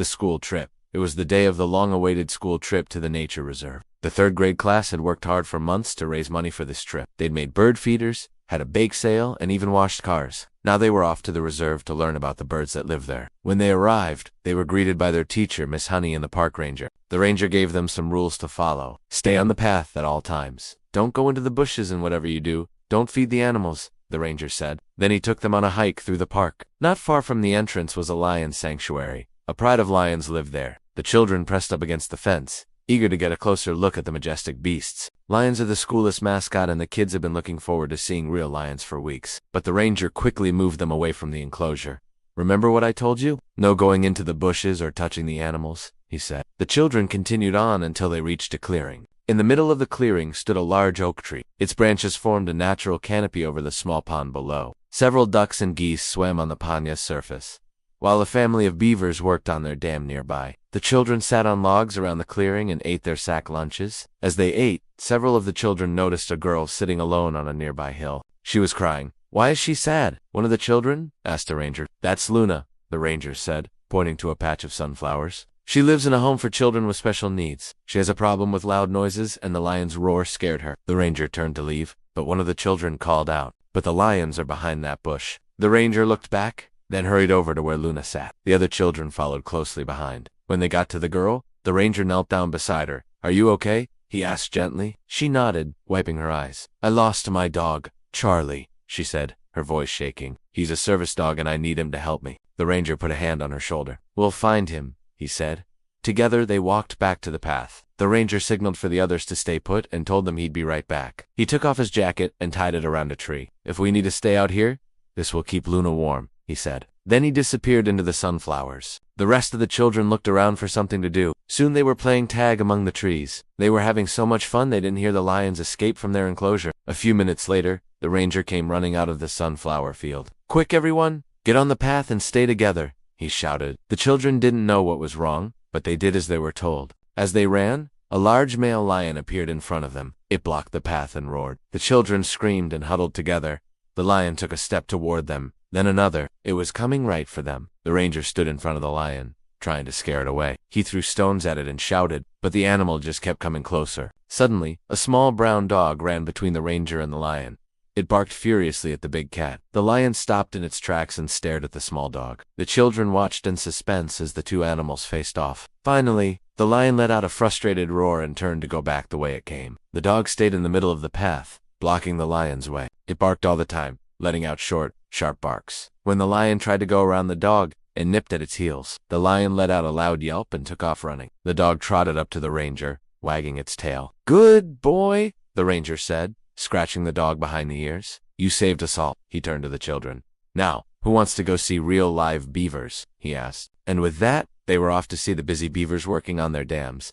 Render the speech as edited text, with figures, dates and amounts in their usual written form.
The school trip. It was the day of the long-awaited school trip to the nature reserve. The third-grade class had worked hard for months to raise money for this trip. They'd made bird feeders, had a bake sale, and even washed cars. Now they were off to the reserve to learn about the birds that live there. When they arrived, they were greeted by their teacher, Miss Honey, and the park ranger. The ranger gave them some rules to follow. Stay on the path at all times. Don't go into the bushes, and whatever you do, don't feed the animals, the ranger said. Then he took them on a hike through the park. Not far from the entrance was a lion sanctuary. A pride of lions lived there. The children pressed up against the fence, eager to get a closer look at the majestic beasts. Lions are the school's mascot, and the kids have been looking forward to seeing real lions for weeks. But the ranger quickly moved them away from the enclosure. Remember what I told you? No going into the bushes or touching the animals, he said. The children continued on until they reached a clearing. In the middle of the clearing stood a large oak tree. Its branches formed a natural canopy over the small pond below. Several ducks and geese swam on the pond's surface, while a family of beavers worked on their dam nearby. The children sat on logs around the clearing and ate their sack lunches. As they ate, several of the children noticed a girl sitting alone on a nearby hill. She was crying. "Why is she sad?" "One of the children?" asked the ranger. "That's Luna," the ranger said, pointing to a patch of sunflowers. "She lives in a home for children with special needs. She has a problem with loud noises, and the lion's roar scared her." The ranger turned to leave, but one of the children called out, "But the lions are behind that bush." The ranger looked back, then hurried over to where Luna sat. The other children followed closely behind. When they got to the girl, the ranger knelt down beside her. "Are you okay?" he asked gently. She nodded, wiping her eyes. "I lost my dog, Charlie," she said, her voice shaking. "He's a service dog and I need him to help me." The ranger put a hand on her shoulder. "We'll find him," he said. Together they walked back to the path. The ranger signaled for the others to stay put and told them he'd be right back. He took off his jacket and tied it around a tree. "If we need to stay out here, this will keep Luna warm," he said. Then he disappeared into the sunflowers. The rest of the children looked around for something to do. Soon they were playing tag among the trees. They were having so much fun they didn't hear the lions escape from their enclosure. A few minutes later, the ranger came running out of the sunflower field. "Quick, everyone! Get on the path and stay together," he shouted. The children didn't know what was wrong, but they did as they were told. As they ran, a large male lion appeared in front of them. It blocked the path and roared. The children screamed and huddled together. The lion took a step toward them, then another. It was coming right for them. The ranger stood in front of the lion, trying to scare it away. He threw stones at it and shouted, but the animal just kept coming closer. Suddenly, a small brown dog ran between the ranger and the lion. It barked furiously at the big cat. The lion stopped in its tracks and stared at the small dog. The children watched in suspense as the two animals faced off. Finally, the lion let out a frustrated roar and turned to go back the way it came. The dog stayed in the middle of the path, blocking the lion's way. It barked all the time, letting out short, sharp barks. When the lion tried to go around the dog, it nipped at its heels. The lion let out a loud yelp and took off running. The dog trotted up to the ranger, wagging its tail. "Good boy," the ranger said, scratching the dog behind the ears. "You saved us all." He turned to the children. "Now, who wants to go see real live beavers?" he asked. And with that, they were off to see the busy beavers working on their dams.